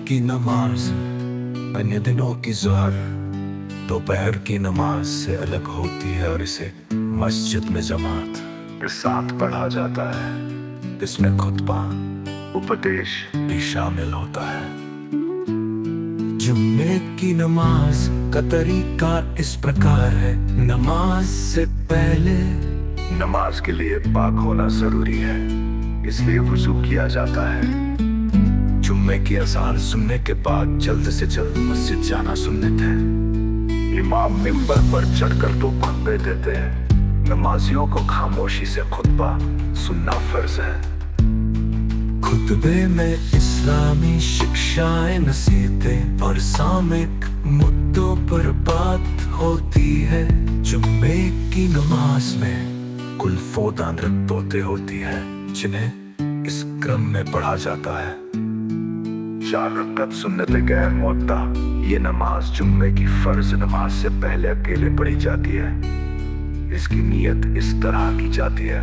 की नमाज, अन्य दिनों की ज़ोहर दोपहर की नमाज से अलग होती है और इसे मस्जिद में जमात के साथ पढ़ा जाता है। इसमें खुतबा उपदेश भी शामिल होता है। जुम्मे की नमाज का तरीका इस प्रकार है। नमाज से पहले नमाज के लिए पाक होना जरूरी है, इसलिए वुजू किया जाता है। जुम्मे की अज़ान सुनने के बाद जल्द से जल्द मस्जिद जाना सुन्नत है। इमाम मिंबर पर चढ़कर दो खुतबे देते हैं। नमाजियों को खामोशी से खुतबा सुनना फर्ज है। खुतबे में इस्लामी शिक्षाएं, नसीहतें और सामयिक मुद्दों पर बात होती है। जुम्मे की नमाज में कुल 14 रकअतें होती है, जिन्हें इस क्रम में पढ़ा जाता है। 4 रकअत सुन्नत गैर मुअत्ता। ये नमाज जुम्मे की फर्ज नमाज से पहले अकेले पढ़ी जाती है। इसकी नियत इस तरह की जाती है: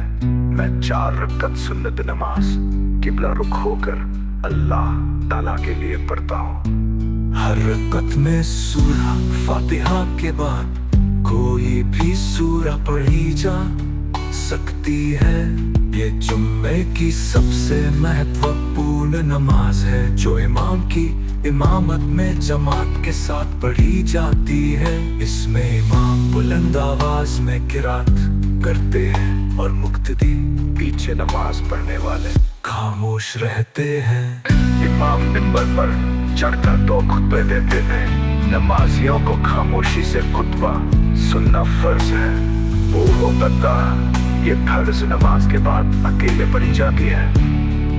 मैं 4 रकअत सुन्नत नमाज किबला रुख होकर अल्लाह ताला के लिए पढ़ता हूँ। हर रकअत में सूरा फातिहा के बाद कोई भी सूरा पढ़ी जा सकती है। ये जुम्मे की सबसे महत्वपूर्ण नमाज है, जो इमाम की इमामत में जमात के साथ पढ़ी जाती है। इसमें इमाम बुलंद आवाज में किरात करते हैं और मुक्तदी पीछे नमाज पढ़ने वाले खामोश रहते हैं। इमाम मिंबर पर चढ़कर 2 खुतबे देते हैं। नमाजियों को खामोशी से खुतबा सुनना फर्ज है। वो बता, ये फर्ज नमाज के बाद अकेले पढ़ी जाती है।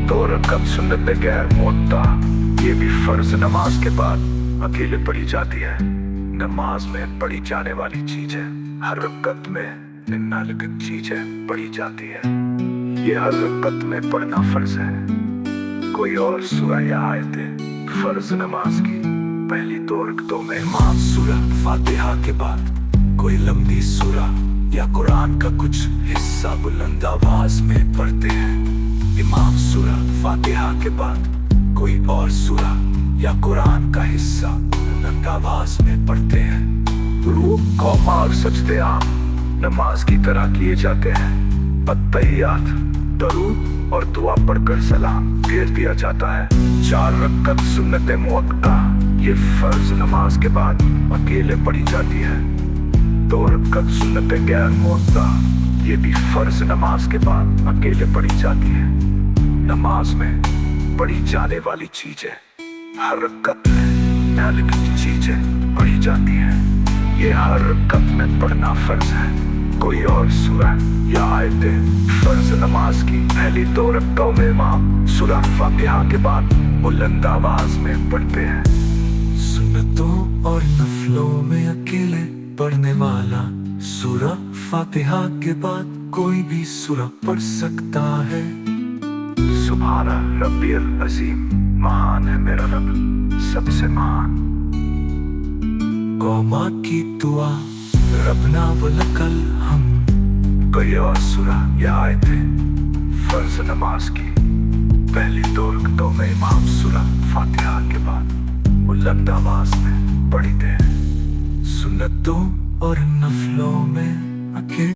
2 रकअत सुन्नत गैर मुअत्ता, ये भी फर्ज नमाज के बाद अकेले पढ़ी जाती है। नमाज में पढ़ी जाने वाली चीजें, हर रकअत में निम्नलिखित चीजें पढ़ी जाती है। ये हर रकअत में पढ़ना फर्ज है। कोई और सूरा या आयतें फर्ज नमाज की पहली 2 रकअतों में इमाम सूरा फातिहा के बाद कोई लंबी सूरा या कुरान का कुछ हिस्सा बुलंद आवाज में पढ़ते हैं। इमाम सूरा फातिहा के बाद कोई और सूरा या कुरान का हिस्सा बुलंद आवाज में पढ़ते हैं। रूक और सजदे आम नमाज की तरह किए जाते हैं। अत्तहियात, दरूद और दुआ पढ़कर सलाम भेज दिया जाता है। 4 रकअत सुन्नत मुअक्का, ये फर्ज नमाज के बाद अकेले पढ़ी जाती है। 2 रकअत सुन्नत गैर मुअत्ता, ये भी फर्ज नमाज के बाद अकेले पढ़ी जाती है। नमाज में पढ़ी जाने वाली चीजें, हर रकअत में निम्नलिखित चीजें पढ़ी जाती हैं। ये हर रकअत में पढ़ना फर्ज है। कोई और सूरा या आयतें फर्ज नमाज की पहली 2 रकअतों में इमाम सूरा फातिहा के बाद बुलंद आवाज में पढ़ते हैं। सुन्नतों और नफलों में अकेले पढ़ने वाला सूरा फातिहा के बाद कोई भी सूरा पढ़ सकता है। सुभाना रब्बियल अज़ीम, महान है मेरा रब, सबसे महान। कौमा की दुआ, रबना वलकल हम। कोई और सूरा या आयतें फर्ज नमाज की पहली 2 रकअतों में इमाम सूरा फातिहा के बाद बुलंद आवाज में पढ़ते हैं। सुन्नतों और नफलों में अकेले